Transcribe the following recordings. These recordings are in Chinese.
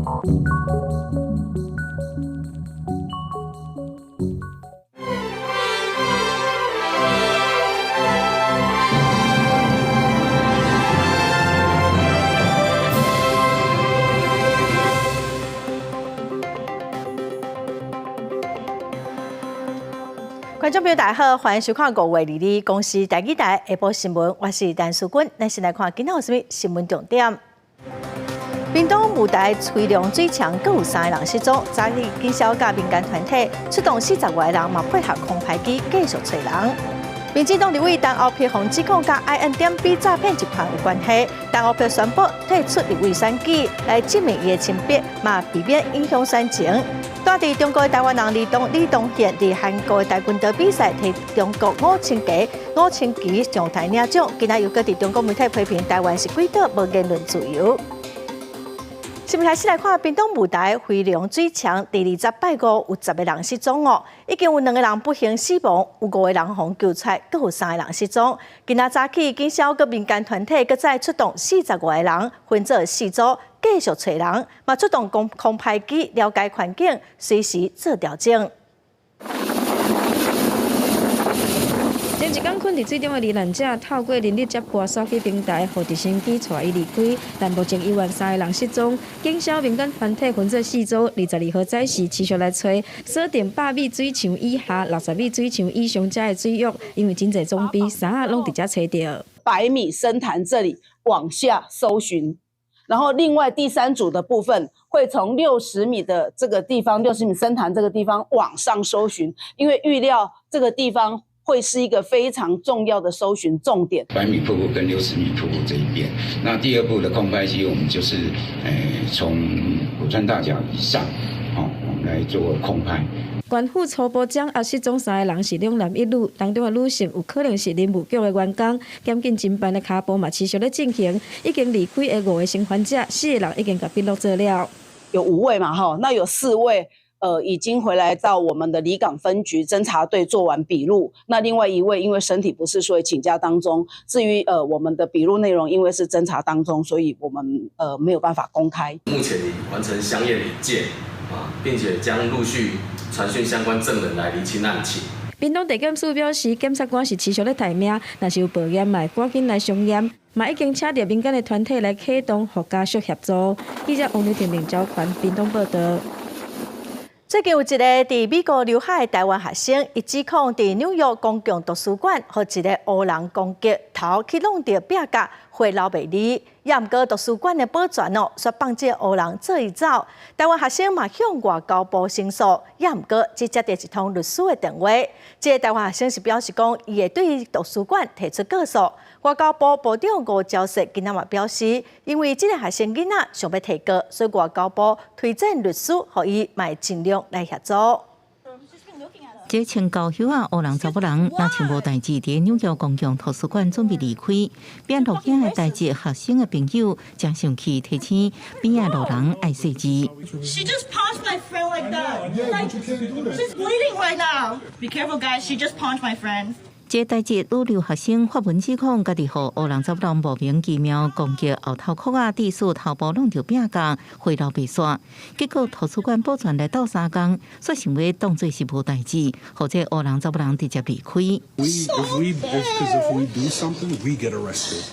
观众朋友，大家好，欢迎收看5月2日公司台语台下晡新闻，我是陈淑君。咱先来看今天有什么新闻重点。屏东舞台吹龙最强，各有3个人失踪。早起警消甲民间团体出动40外人，嘛配合空拍机继续找人。民进党立委陈敖批红指控甲 INDB 诈骗集团有关系，陈敖批宣布退出立委选举，来证明伊的清白，嘛避免影响选情。住伫中国的台湾人李东宪伫韩国的跆拳道比赛，替中国5千旗上台领奖。今仔又搁伫中国媒体批评台湾是鬼岛，无言论自由。新闻开始来看，屏东舞台飞龙最强第20拜5有10个人失踪哦，已经有2个人不幸死亡，有5个人互救出，各有3个人失踪。今仔早起，警消佮民间团体佮再出动40外人，分做4组，继续找人，嘛出动空拍机了解环境，随时做调整。前一天困伫水中的罹难者，透过人力接驳送去平台，互直升机带伊离开。但目前医院3个人失踪，警消民间团体分做4组，22号早时持续来找，锁定100米水墙以下、60米水墙以上遮的水域，因为真侪总比啥啊拢伫遮找到。100米深潭这里往下搜寻，然后另外第3组的部分会从60米的这个地方，60米深潭这个地方往上搜寻，因为预料这个地方会是一个非常重要的搜寻重点。100米瀑布跟60米瀑布这一边，那第2步的空拍机，我们就是从古川大桥以上，我们来做空拍。官府初步将失踪3个人是2男1女，当中的女性有可能是林务局的员工。检警侦办的卡步嘛持续咧进行，已经离开的5个生还者，4个人已经甲笔录做了。有5位嘛那有4位。已经回来到我们的离港分局侦查队做完笔录，那另外1位因为身体不适，所以请假当中。至于我们的笔录内容，因为是侦查当中，所以我们没有办法公开。目前已完成相验引荐并且将陆续传讯相关证人来厘清案情。屏东地检署表示，检察官是持续咧提名，若是有报验嘛，赶紧来相验。嘛已经请到民间的团体来启动，和家属协助。记者王丽婷领交款屏东报道。最近有一个伫美国留海的台湾学生，伊指控伫纽约公共图书馆，和一个黑人攻击，头去弄到壁角，血流袂离。也毋过图书馆的保全说放这黑人做伊走。台湾学生嘛向外交部申诉，也毋过只接到一通律师的电话。这个台湾学生是表示讲，伊会对图书馆提出告诉。外交部部长吴钊燮今仔嘛表示，因为这个学生囡仔想要提告，所以外交部推荐律师，互伊嘛尽量来协助。这穿高靴啊，黑人查某人，若像无代志，伫纽约公共图书馆准备离开，边录影的代志，学生的朋友将上去提醒边仔路人爱细致。She just punched my friend like that. Like, she's bleeding right now. Be careful, guys. She just punched my friend. 这代志，女留学生发文指控，家己互黑人查某人莫名其妙攻击后头壳啊，致使头部弄到壁角，血流不煞。结果图书馆保全来到3工，说想要当作是无代志，或者黑人查某人直接离开。If we do something, we get arrested.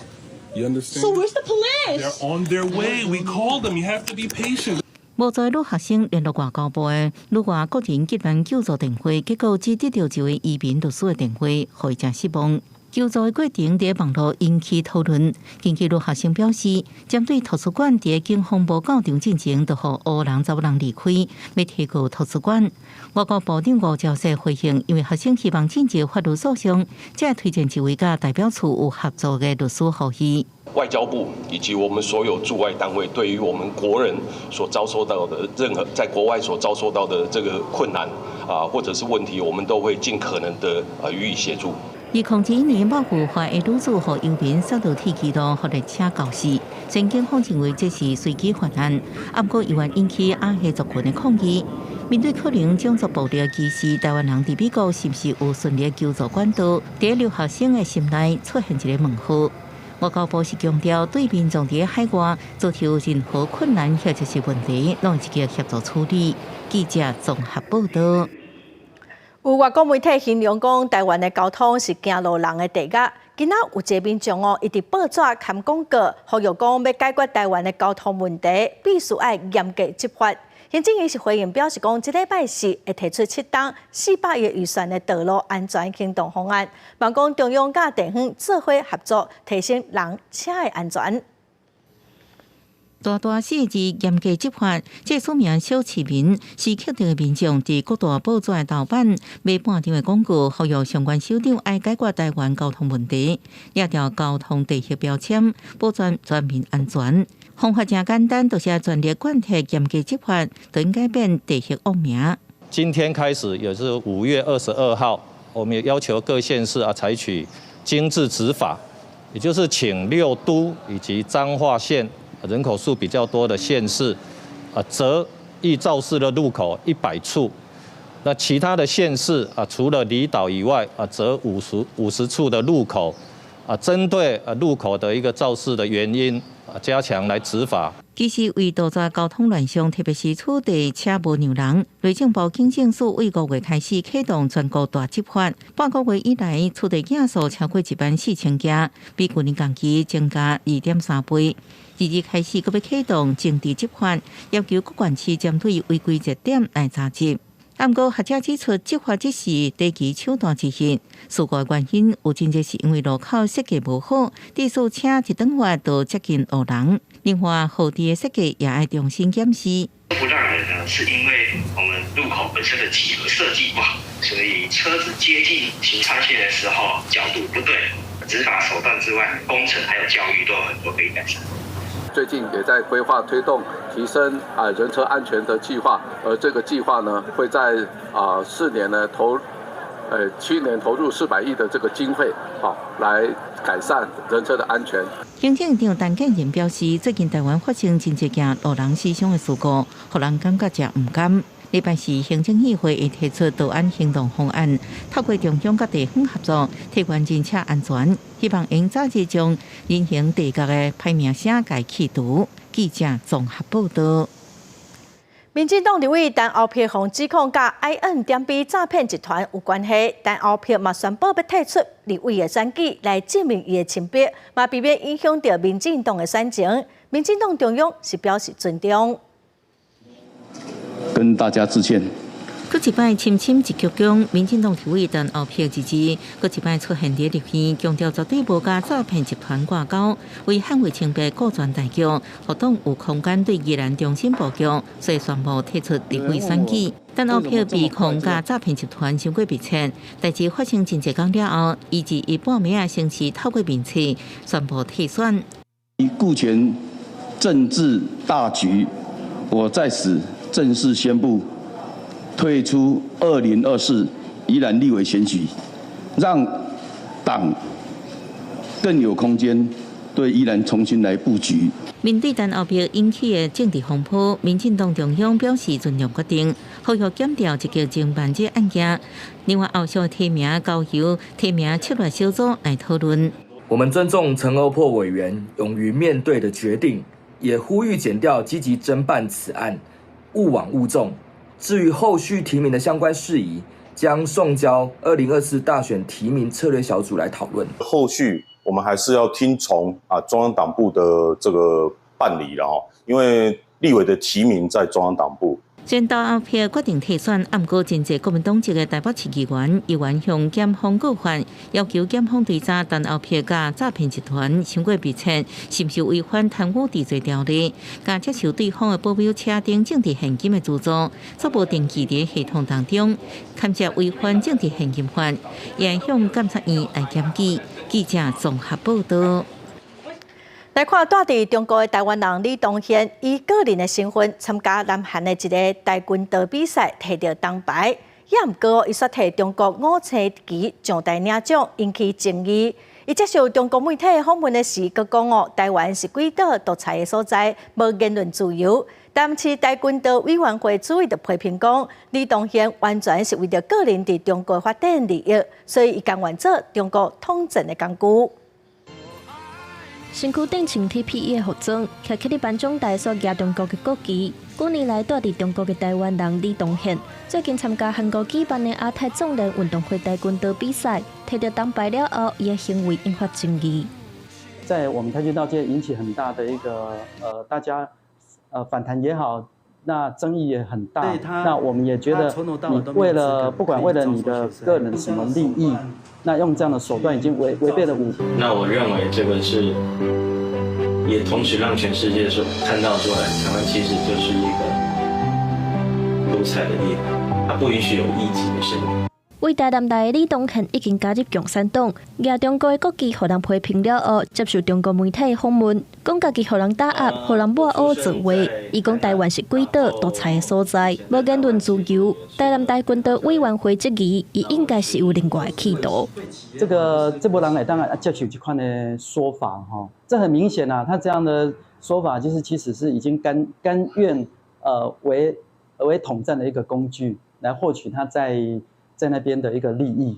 You understand? So where's the police? They're on their way. We called them. You have to be patient. 无在女学生联络外交部的女外国人急难救助电话，结果只得到一位移民律师的电话，互伊真失望。救助的过程在网络引起讨论。近期女学生表示，针对图书馆在警方无到场进前，就互黑人查某人离开，要提告图书馆。外交部长吴钊燮回应，因为学生希望进行法律诉讼，才推荐一位甲代表处有合作的律师互伊。外交部以及我们所有驻外单位，对于我们国人所遭受到的任何在国外所遭受到的这个困难或者是问题，我们都会尽可能的予以协助。2021年某部法的女子和游民受到铁轨道或列车肇事，前警方认为这是随机犯案，不过依然引起阿黑族群的抗议。面对可能种族暴力的歧视，台湾人伫美国是不是有顺利的救助管道？在留学生的心内出现一个问号。外交部是强调，对民众伫海外遭受任何困难或者是问题，拢积极协助处理。记者综合报道。有外国媒体形容讲，台湾的交通是行路人的地狱。今仔有一个民众一直报纸刊广告，呼吁讲要解决台湾的交通问题，必须要严格执法。行政院是回应表示讲，这礼拜四会提出7档400亿预算的道路安全行动方案，望讲中央甲地方做伙合作，提升人车的安全。大4字严格执法，这说明小市民是确定的民众伫各大报纸的头版卖半张的广告，呼吁相关首长爱解决台湾交通问题，抓掉交通地形标签，保障全民安全。方法真简单，就是全力贯彻严格执法，就应改变地形恶名。今天开始，也是5月22号，我们也要求各县市采取精致执法，也就是请6都以及彰化县。人口数比较多的县市，择易肇事的路口100处，那其他的县市除了离岛以外，择50处的路口，针对路口的一个肇事的原因，加强来执法。其实为杜绝交通乱象，特别是土地车无让人，内政部警政署为5月开始启动全国大执法，半个月以来，土地件数超过14000件，比去年同期增加2.3倍。自日开始，阁要启动政治执法，要求各县市针对违规热点来查缉。不过，学者指出，执法只是短期手段之一，事故原因有真侪是因为路口设计无好，致使车一顿话都接近误人。另外，后地的设计也要重新检视。不让人呢，是因为我们路口本身的几何设计不好，所以车子接近行车线的时候角度不对。执法手段之外，工程还有教育都有很多可以改善。最近也在规划推动提升人车安全的计划，而这个计划呢，会在4年呢去年投入400亿的这个经费，来改善人车的安全。行政长陈建仁表示，最近台湾发生真侪件路人死伤的事故，互人感觉真唔甘。礼拜四，行政议会会提出道安行动方案，透过中央甲地方合作，提高人车安全，希望用早日将人行地角的排名声改去除。记者综合报道。民进党立委陈敖暉被指控甲 IN 点 B 诈骗集团有关系，陈敖暉嘛宣布要退出立委的选举来证明伊的清白，嘛避免影响到民进党的选情。民进党中央是表示尊重。跟大家致歉。佫一摆深深一鞠躬，民进党立委陈敖暉支持，佫一摆出现伫立院，强调绝对无甲诈骗集团挂钩，为捍卫清白顾全大局，活动有空间对宜兰重新布局，所以宣布退出立委选举。陈敖暉被控甲诈骗集团相关密切，代志发生真侪天了后，以及伊半暝星期透过面试宣布退选。以顾全政治大局，我在此正式宣布退出2024宜兰立委选举，让党更有空间对宜兰重新来布局。面对陈敖暉引起的政治风波，民进党中央表示尊重决定，呼吁检调积极侦办这案件。另外，后续提名交由提名策略小组来讨论。我们尊重陈欧珀委员勇于面对的决定，也呼吁检调积极侦办此案，勿枉勿纵。至于后续提名的相关事宜，将送交2024大选提名策略小组来讨论。后续我们还是要听从中央党部的这个办理了哈，因为立委的提名在中央党部。陈敖暉决定退选，不过真侪国民党籍的台北市议员向检方告发，要求检方追查陈敖暉甲诈骗集团相关密切，是不是违反贪污治罪条例，甲接受对方的保镖车顶政治现金的资助，所无登记伫系统当中，勘察违反政治现金法，也向监察院来检举。记者综合报道。来看，住伫中国的台湾人李东宪，以个人的身份参加南韩的一个跆拳道比赛，摕到铜牌。也毋过，伊煞摕中国5星旗上台领奖，引起争议。伊接受中国媒体访问的时，佮讲台湾是鬼岛独裁的所在，无言论自由。但市跆拳道委员会主委就批评讲，李东宪完全是为着个人伫中国发展利益，所以伊甘愿做中国统战的工具。身躯顶穿 TPE 的服装，徛起伫颁奖台所举中国的国旗。9年来住伫中国的台湾人李东宪，最近参加韩国举办的亚太壮年运动会跆拳道比赛，摕到铜牌了后，伊的行为引发争议。在我们跆拳道界引起很大的一个大家反弹也好，那争议也很大。那我们也觉得，你为了不管为了你的个人什么利益，那用这样的手段已经违背了那我认为这个是，也同时让全世界看到出来，台湾其实就是一个独裁的地方，它不允许有异己的声音。为台南大的李东宪已经加入共产党，举中国的国旗，互人批评了后，接受中国媒体的访问，讲家己互人打压，互人抹黑做话。伊讲台湾是鬼岛独裁的所在，无言论自由。台南大拳道委员会质疑，伊应该是有另外的企图。这波人当然接受这款的说法哈，这很明显啊，他这样的说法就是其实是已经甘愿为统战的一个工具，来获取他在那边的一个利益。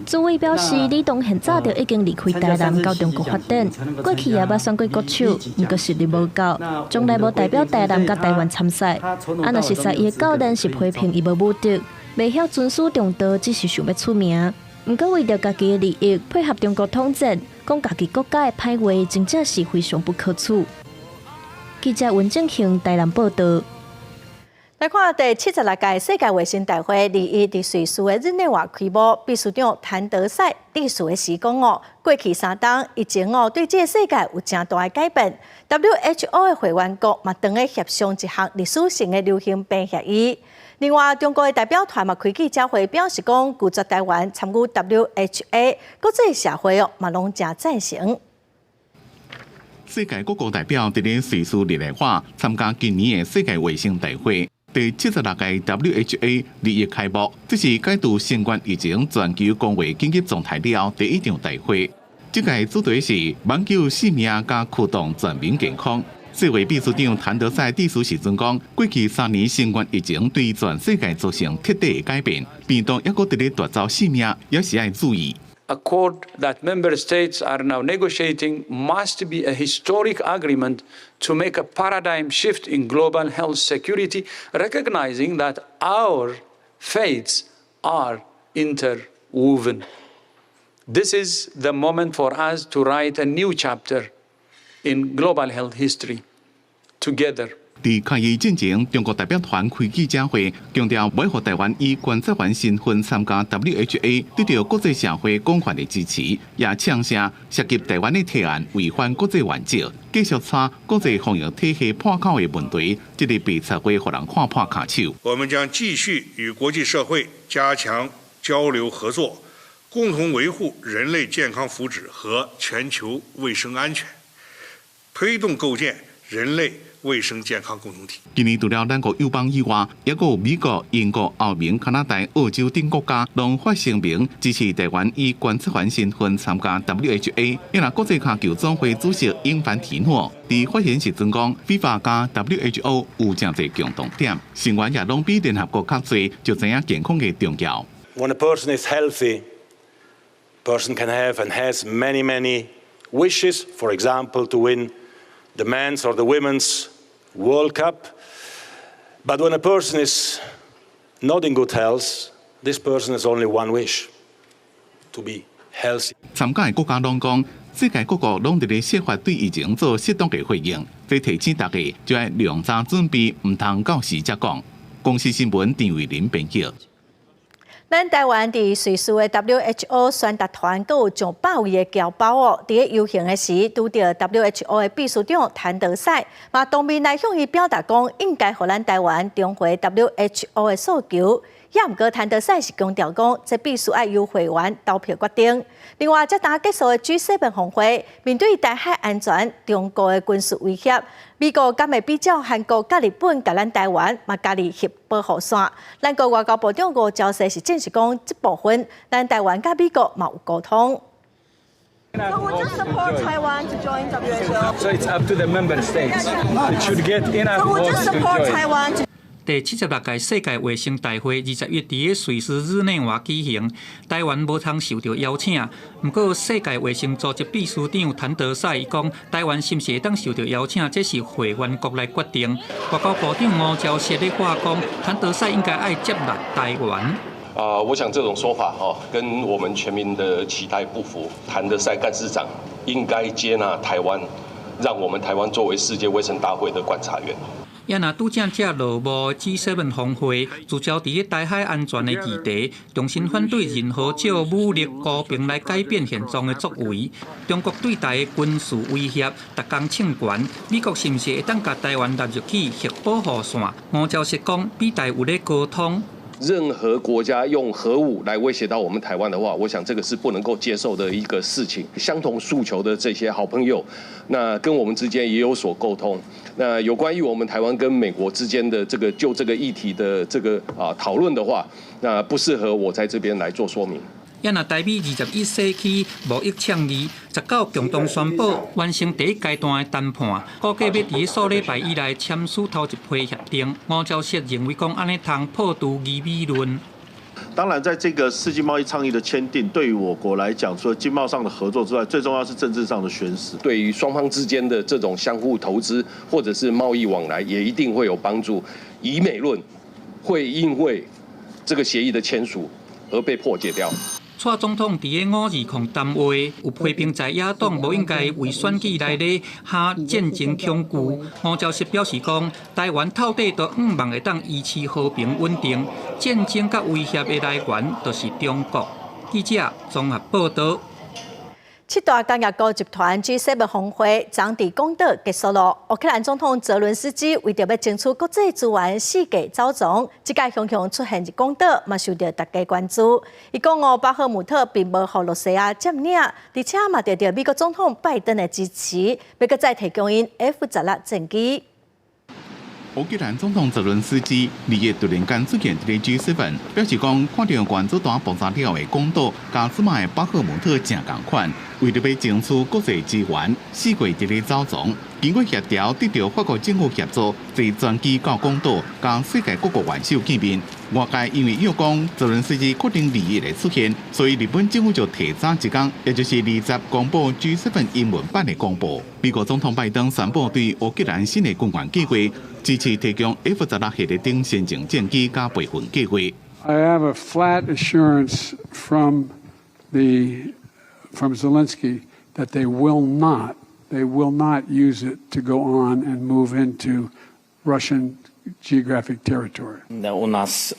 朱伟表示，李东宪早就已经离开台南到中国发展，过去也捌选过国手，不过实力无够，从来无代表台南甲台湾参赛。若实在伊的教练是批评伊无武德，袂晓遵守中道，只是想要出名。不过为着家己的利益，配合中国统战，讲家己国家的歹话，真正是非常不可取。记者温正雄台南报道。来看第76届世界卫生大会2日伫瑞士的日内瓦开幕，秘书长谭德赛历史的时讲过去3冬疫情对这个世界有正大的改变。WHO 的会员国嘛，当咧协商一项历史性的流行病协议。另外，中国的代表团嘛开记者会表示讲，拒绝台湾参与 WHO， 国际社会嘛拢正赞成。世界各国代表伫咧瑞士日内瓦参加今年的世界卫生大会。第76届 WHO 2日开幕，这是解除新冠疫情全球公卫紧急状态了第一场大会。这届主题是挽救性命加驱动全民健康。世卫秘书长谭德赛致辞时阵讲，过去3年新冠疫情对全世界造成彻底的改变，病毒抑阁伫咧夺走性命，也是要注意。Accord that member states are now negotiating must be a historic agreement to make a paradigm shift in global health security, recognizing that our fates are interwoven. This is the moment for us to write a new chapter in global health history together. 在开议进前，中国代表团开记者会，强调要让台湾以观察员身份参加 WHO， 得到国际社会广泛的支持，也呛声涉及台湾的提案违反国际原则，继续查国际防疫体系破口的问题，这个被测绘让人看破卡手。我们将继续与国际社会加强交流合作，共同维护人类健康福祉和全球卫生安全，推动构建人类卫生健康共同体。今年除了咱国友邦以外，也有美国、英国、澳盟、加拿大、澳洲等国家拢发声明支持台湾以观察员身份参加 WHO。因为国际卡球总会主席英凡提诺伫发言时阵讲 ，FIFA 加 WHO 有正侪共同点，成员也拢比联合国较侪，就知影健康嘅重要。When a person is healthy, person can have and has many wishes. For example, to win the men's or the women's World Cup. But when a person is not in good health, this person has only one wish: to be healthy. 参加的国家拢讲，世界各国拢伫咧设法对疫情做适当的回应，这提醒大家就要量早准备，唔通到时才讲。公司新闻陈伟林编辑。咱台湾伫瑞士的 WHO 宣达团，阁有上100位的侨胞伫咧游行的时，拄到 WHO 的秘书长谭德赛，嘛当面来向伊表达讲，应该互咱台湾重回 WHO 的诉求。也毋过谭德赛是强调讲，这必须要由会员投票决定。另外，即打结束的 G7 峰会，面对台海安全、中国的军事威胁，美国敢会比较韩国甲日本甲咱台湾嘛加入核保护线？咱国外交部长吴钊燮是证实讲，这部分咱台湾甲美国嘛有沟通。So would you support Taiwan to join WHO? So it's up to the member states. It should get enough votes to join. 第76届世界卫生大会20月伫个瑞士日内瓦举行，台湾无通受到邀请。不过，世界卫生组织秘书长谭德赛伊讲，台湾是毋是会当受到邀请，这是会员国来决定。外交部长吴钊燮咧话讲，谭德赛应该爱接纳台湾。我想这种说法跟我们全民的期待不符。谭德赛干事长应该接纳台湾，让我们台湾作为世界卫生大会的观察员。也若拄正这落幕 G7 峰会，聚焦伫个台海安全的议题，重新反对任何借武力高平来改变现状的作为。中国对台的军事威胁逐工称悬，美国是毋是会当甲台湾纳入去核保护线？吴钊燮讲，美台有咧沟通。任何国家用核武来威胁到我们台湾的话，我想这个是不能够接受的一个事情。相同诉求的这些好朋友，那跟我们之间也有所沟通。那有关于我们台湾跟美国之间的就这个议题的讨论的话，那不适合我在这边来做说明。也若台美21世纪贸易倡议19共同宣布完成第一阶段的谈判，估计要伫数礼拜以内签署头一批协定。吴钊燮认为讲安尼通破除疑议论。当然，在这个世纪贸易倡议的签订，对于我国来讲，除了经贸上的合作之外，最重要是政治上的宣示。对于双方之间的这种相互投资或者是贸易往来，也一定会有帮助。以美论会因为这个协议的签署而被破解掉。蔡总统伫个520谈话，有批评在野党无应该为选举来咧下战争恐惧。吴钊燮表示讲，台湾到底都毋望会当维持和平稳定，战争甲威胁的来源就是中国。记者综合报道。七大工业国集团 G7 峰会昨伫广岛结束了。乌克兰总统泽伦斯基为着要争取国际资源世界走总，即届雄雄出现伫广岛，嘛受到大家关注。伊讲巴赫姆特并无互罗西亚占领，而且嘛得到美国总统拜登的支持，要搁再提供因 F-16战机。乌克兰总统泽伦斯基2月突然间出现伫个 G7， 表示讲看到原子弹爆炸了的广岛、加斯马的巴赫姆特正共款，为了要争取国际资源，四国伫个走总，经过协调，得到法国政府协助，坐专机到广岛，甲世界各国元首见面。外界因为又讲泽伦斯基确定2月会出现，所以日本政府就提早一天，也就是20公布 G7 英文版的公布。美国总统拜登宣布对乌克兰新的军援计划，支持提供 F-16系列等先进战机加备份计划。I have a flat assurance from Zelensky that they will not use it to go on and move into Russian geographic territory. У нас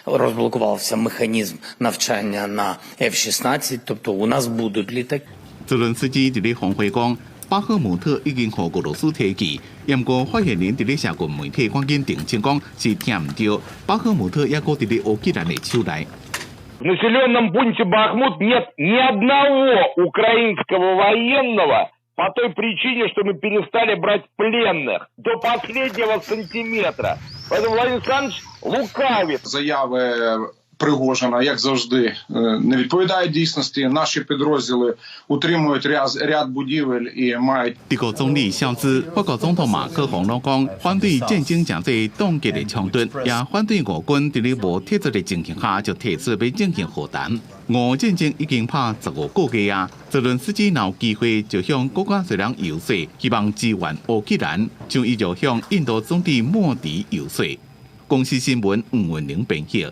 розблокувався механізм навчання на F-16, тобто у нас будуть літаки. 泽伦斯基伫咧峰会讲，巴赫姆特已经互俄罗斯提起，不过发言人伫咧社群媒体赶紧澄清讲是听唔到，巴赫姆特也搁伫咧乌克兰的手内。В населенном пункте Бахмут нет ни одного украинского военного по той причине, что мы перестали брать пленных до последнего сантиметра. Поэтому Владимир Александрович лукавит. Заяви Пригожина, як завжди, не відповідають дійсності. Наші підрозділи утримують ряд будівель і мають. 德国总理肖兹、法国总统马克龙都讲，反对战争正在冻结的冲突，也反对俄军伫咧无铁则的情形下就提出要进行和谈。俄战争已经拍15个月啊，泽伦斯基若有机会就向国家侪人游说，希望支援乌克兰，像伊就向印度总理莫迪游说。公司新闻吴文玲编写。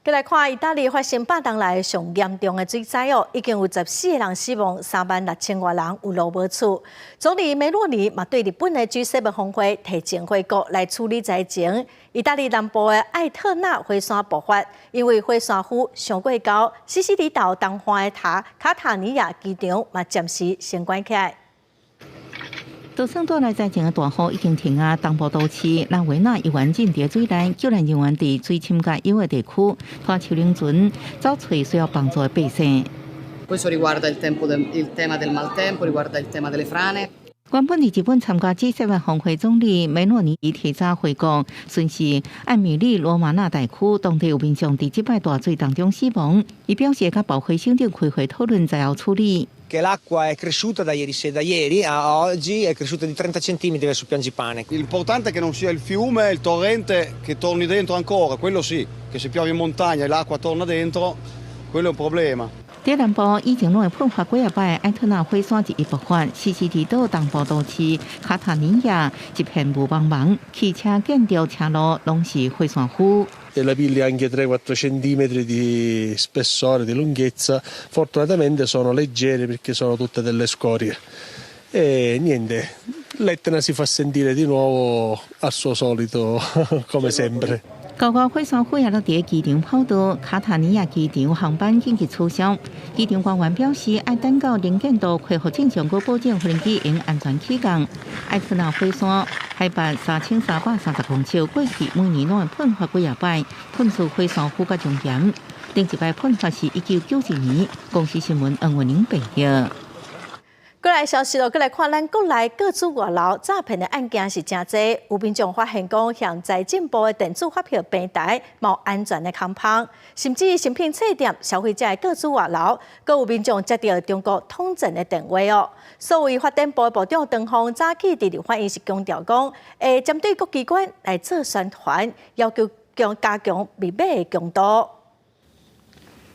再来看，意大利发生8年来上严重的水灾哦，已经有14个人死亡，36000多人有路无厝。总理梅洛尼嘛对日本的 G7 峰会提前回国来处理灾情。意大利南部的艾特纳火山爆发，因为火山灰上过高，西西里岛东方的卡塔尼亚机场嘛暂时先关起来。就算带来灾情的大雨已经停啊，东部都市拉维纳油源进伫水内，救援人员伫水深甲有的地区拖手灵船，找找需要帮助的百姓。Questo riguarda il tema del maltempo, riguarda il tema delle frane. 原本伫日本参加 G7 峰会总理梅诺尼提早回国，顺是艾米利罗马纳大区当地有民众伫即摆大水当中死亡，伊表示甲保会省长开会讨论在后处理。Che l'acqua è cresciuta da ieri a oggi è cresciuta di 30 centimetri verso Piangipane. L'importante è che non sia il fiume, il torrente che torni dentro ancora, quello sì, che se piove in montagna e l'acqua torna dentro, quello è un problema. 在南部以前拢会喷发几啊摆，埃特纳火山一爆发，西西里岛东部都市卡塔尼亚一片雾茫茫，汽车建筑车路拢是火山灰。E la piglia anche 3-4 centimetri di spessore, di lunghezza, fortunatamente sono leggere perché sono tutte delle scorie. E niente, l'Etna si fa sentire di nuovo al suo solito, come sempre. 高高火山灰也落伫机场跑道，卡塔尼亚机场航班紧急取消。机场官员表示，要等到能见度恢复正常，搁保证飞机应安全起降。埃特纳火山海拔3330公尺，过去每年拢会喷发几啊摆，喷出火山灰甲熔岩。顶一摆喷发是1991年，公司新闻黄文玲报道。过来消息咯，过来看咱国内各自外劳诈骗的案件是真多，有民众发现讲向财政部的电子发票平台冇安全的空旁，甚至食品册店消费者的各自外劳，阁有民众接到中国统战的电话哦。所谓发展部的部长唐凤早起伫立法院是强调讲，会针对各机关来做宣传，要求加强密码的强度。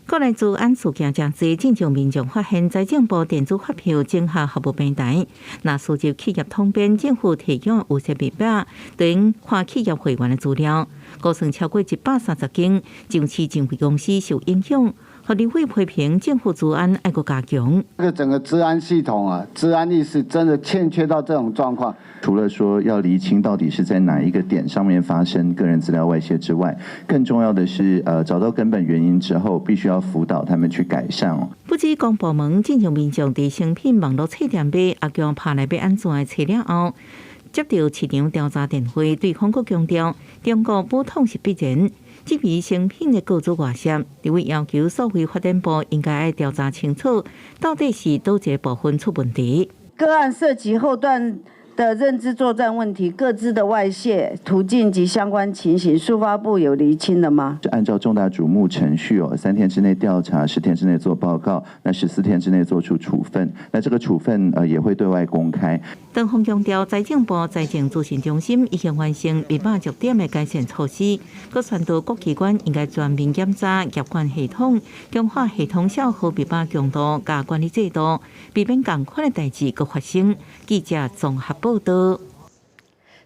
国内治安事件真多，正常民众发现财政部电子发票整合服务平台，那收集企业通编政府提供有些密码，等看企业会员的资料，估算超过130间上市证券公司受影响。和立委批评政府治安要搁加强。这个整个治安系统啊，治安意识真的欠缺到这种状况。除了说要厘清到底是在哪一个点上面发生个人资料外泄之外，更重要的是找到根本原因之后，必须要辅导他们去改善哦。不止公部门，正常民众伫成品网络册店买，也叫拍来要安怎的册了后，接到市场调查电话，对方国强调，中国武统是必然。这批成品的各自外泄，立委要求所谓发展部应该要调查清楚，到底是哪一部分出问题。个案涉及后段的认知作战问题，各自的外泄途径及相关情形，数发部有厘清了吗？是按照重大瞩目程序哦，3天之内调查，10天之内做报告，那14天之内做出处分，那这个处分也会对外公开。唐凤强调，财政部财政咨询中心已经完成密码重点的改善措施，各宣导各机关应该全面检查业管系统，强化系统效和密码强度加管理制度，避免同款的代志搁发生。记者综合报道。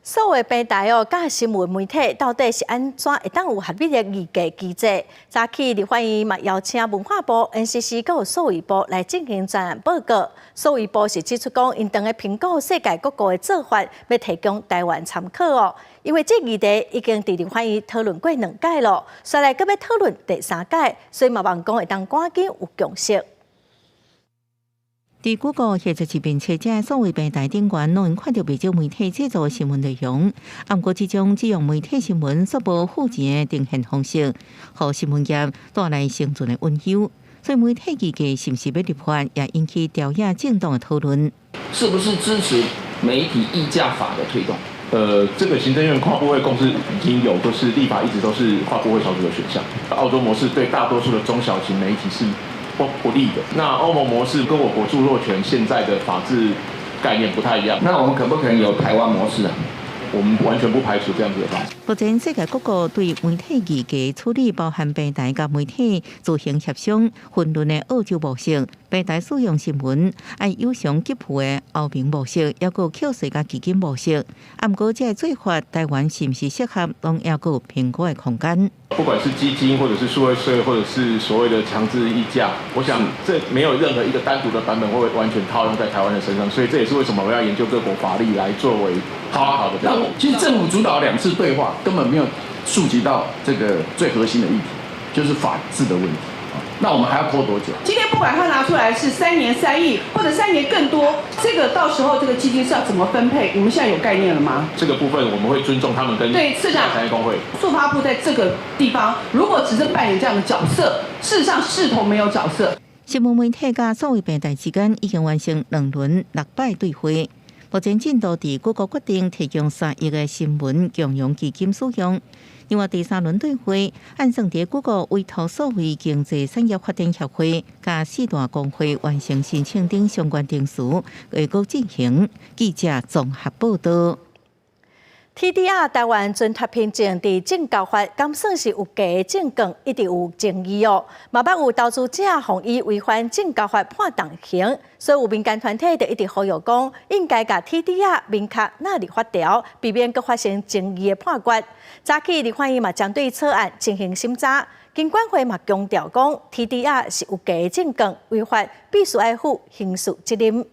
所谓平台甲新闻媒体到底是安怎会当有合理的议价机制？早起立法院嘛邀请文化部、NCC 佮有数位部来进行专案报告。数位部是指出讲，因当个评估世界各国的做法，要提供台湾参考哦。因为这议题已经伫立法院讨论过2届咯，再来阁要讨论第3届，所以嘛望讲会当赶紧有共识。伫Google或者是并且这所谓平台顶端，拢能看到不少媒体制作新闻内容。不过，这种只用媒体新闻所无付钱的呈现方式，互新闻业带来生存的温忧。所以，媒体议价是不是要立法，也引起朝野政党的讨论。是不是支持媒体议价法的推动？这个行政院跨部会共识已经有，就是立法一直都是跨部会小组的选项。澳洲模式对大多数的中小型媒体是不利的。那欧盟模式跟我国著作权现在的法治概念不太一样。那我们可不可能有台湾模式啊？我们完全不排除这样子的方式。目前世界各国对媒体议价处理包含平台甲媒体自行协商混乱的澳洲模式，平台使用新闻按有偿给付的欧盟模式，也有扣税甲基金模式。不过这做法台湾是不是适合，拢也有评估的空间。不管是基金，或者是数位税，或者是所谓的强制议价，我想这没有任何一个单独的版本会完全套用在台湾的身上，所以这也是为什么我要研究各国法律来作为参考的标准。其实政府主导2次对话根本没有触及到这个最核心的议题，就是法治的问题。那我们还要拖多久？今天不管他拿出来是3年3亿，或者3年更多，这个到时候这个基金是要怎么分配？你们现在有概念了吗？这个部分我们会尊重他们跟对市长产业工会。速发部在这个地方，如果只是扮演这样的角色，事实上势头没有角色。新闻媒体甲所谓平台之间已经完成2轮6摆对话。目前进度伫谷歌决定提供3亿个新闻共用基金使用。另外，第3轮对会按算伫谷歌委托所谓经济产业发展协会甲4大工会完成申请等相关程序，会阁进行。记者综合报道。TDR 台湾准确凭证伫证交法，敢算是有假证券，一直有争议哦。嘛捌有投资者防伊违反证交法判重刑，所以有民间团体就一直呼吁讲，应该甲 TDR 明确纳入法条，避免佫发生争议的判决。早起立法院嘛针对草案进行审查，经管会嘛强调讲 ，TDR 是有假证券，违法必须要负刑事责任。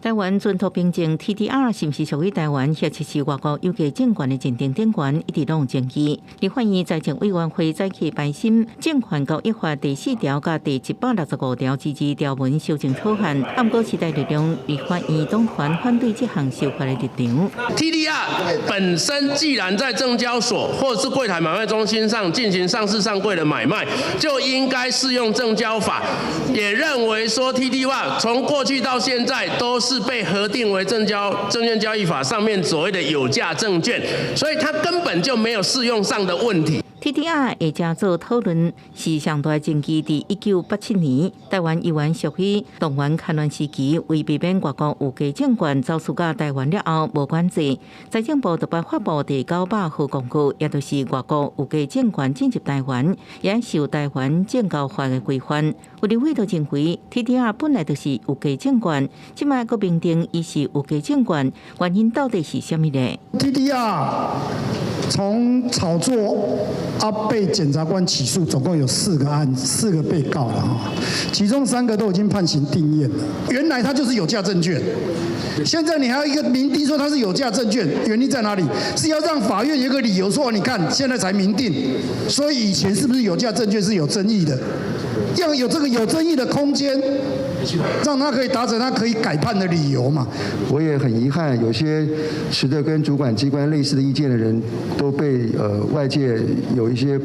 台湾准确凭证 TDR 是毋是属于台湾，或者是外国有价证券的认定典权，一直拢有争议。立法院财政委员会早起排审《证券交易法》第4条甲第165条之2条文修正草案，暗过时代力量立法院党团反对这项修法的立场。TDR 本身既然在证交所或是柜台买卖中心上进行上市上柜的买卖，就应该适用证交法。也认为说 TDR 从过去到现在都是被核定为证券交易法上面所谓的有价证券，所以它根本就没有适用上的问题。TDR 会加做讨论是上大争议。伫1987年，台湾议员属于动员戡乱时期，为避免外国有价证券走私到台湾了后无管制，财政部特别发布第900号公告，也就是外国有价证券进入台湾，也受台湾证交法的规范。有立委就认为 ，TDR 本来就是有价证券，即卖佫明定伊是有价证券，原因到底是虾米呢 ？TDR 从炒作被检察官起诉，总共有4个被告了哈，其中3个都已经判刑定谳了。原来它就是有价证券，现在你还要一个明定说它是有价证券，原因在哪里？是要让法院有一个理由说，你看现在才明定，所以以前是不是有价证券是有争议的？要有这个有争议的空间，让他可以达成他可以改判的理由嘛。我也很遗憾，有些持的跟主管机关类似的意见的人，都被外界有一些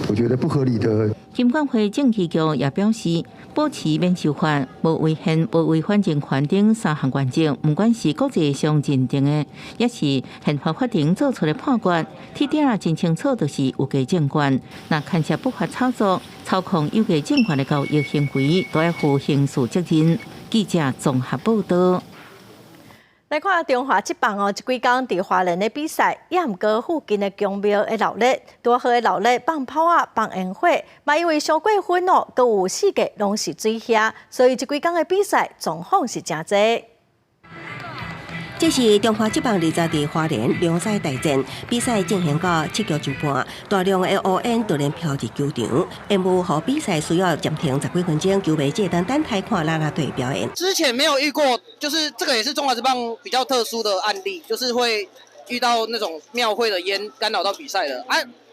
我觉得不合理的。金管会政企局也表示，保持免受罚、无违宪、无违反人权等3项原则，不管是国际上认定的，也是宪法法庭做出的判决 ，TDR 真清楚就是有价证券，那牵涉不法操作、操控有价证券的交易行为，都要负刑事责任。记者综合报道。来看中华职棒哦，这几天伫华人的比赛，也毋过附近的宫庙的闹热，多好的闹热放炮啊、放烟火，嘛因为烧过薰哦，阁有4个拢是水虾，所以这几天的比赛状况是真多。这是中华职棒20伫花莲联赛大战，比赛进行到7局一半，大量的乌烟突然飘入球场，因无互比赛需要暂停10几分钟，球迷只等台看啦啦队表演。之前没有遇过，就是这个也是中华职棒比较特殊的案例，就是会遇到那种庙会的烟干扰到比赛的。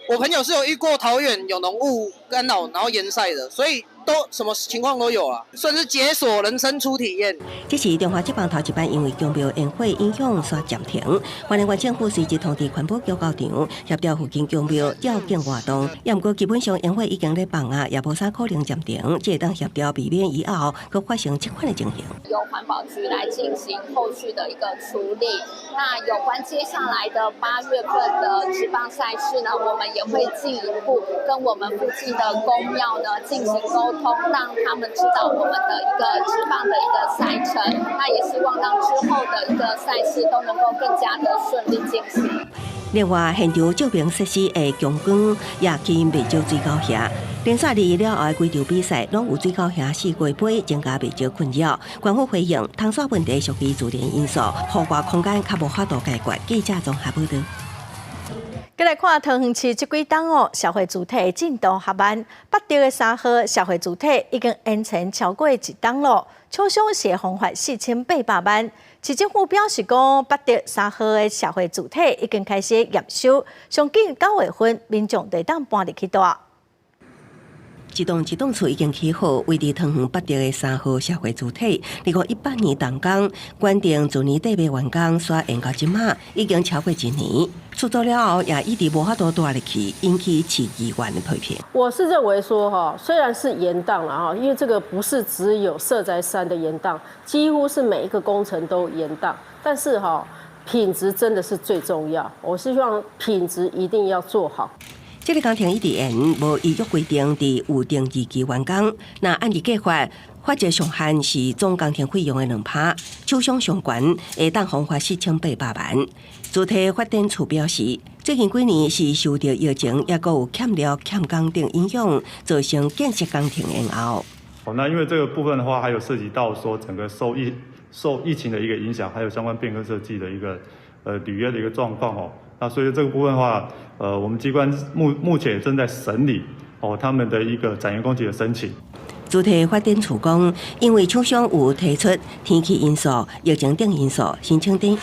我朋友是有遇过桃园有浓雾干扰，然后延赛的，所以都什么情况都有啊，算是解锁人生初体验。这是中华职棒头一班因为宫庙烟火影响煞暂停，花莲县政府随即通知环保局校长协调附近宫庙绕境活动，也毋过基本上烟火已经在放啊，也无啥可能暂停，只会当协调避免以后佮发生这款的情形。由环保局来进行后续的一个处理。那有关接下来的8月份的职棒赛事呢，我们也会进一步跟我们附近的公庙呢进行沟通，让他们知道我们的一个职棒的一个赛程。那也希望让之后的一个赛事都能够更加的顺利进行。另外，现场照明设施的强光也吸未少水狗虾。联赛日了后的规场比赛，拢有水狗虾4过杯，增加未少困扰。官府回应，通煞问题属于自然因素，户外空间较无法度解决。记者综合报道。再来看桃园市这几天哦，社会主体进度较慢。北投的3号社会主体已经延前超过1天了，厂商是方法4800万。市政府表示讲，北投3号的社会主体已经开始验收，上紧9月份民众就当搬入去住。一栋厝已经起好，位于汤圆北地的3号社会主体，2018年动工，原定去年底完工，煞延到即马，已经超过1年。出租了后，也一直无法度住入去，引起市议员的批评。我是认为说虽然是延宕了因为这个不是只有社宅3的延宕，几乎是每一个工程都延宕，但是品质真的是最重要。我是希望品质一定要做好。这个工程一直延，无依约规定伫预定日期完工。那按照计划，发债上限是总工程费用的2%，厂商上悬会当罚款4800万。主体发展处表示，最近几年是受到疫情，也有欠料、欠工等影响，造成建设工程延后。那因为这个部分的话，还有涉及到说整个受疫情的一个影响，还有相关变更设计的一个履约的一个状况那所以这个部分的话，我们机关目前也正在审理他们的一个展延工期的申请。主体发展处讲，因为厂商有提出天气因素、疫情等因素，申请延，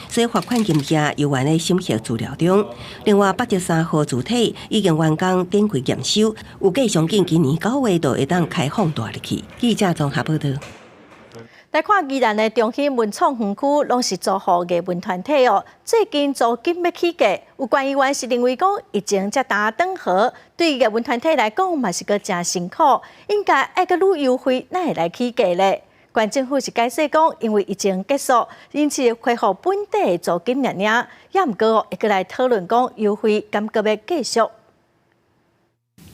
所以罚款金额由原的审核资料中。另外，北捷3号主体已经完工展开验收，预计上近今年9月就会当开放大入去。记者综合报道。来看宜兰的中兴文创园区，拢是租户艺文团体最近租金要起价，有关议员是认为讲，疫情才打等好，对艺文团体来讲嘛是个真辛苦，应该爱个愈优惠，哪会来起价咧？县政府是解释讲，因为疫情结束，因此恢复本地的租金额，也毋过会过来讨论讲优惠敢搁要继续。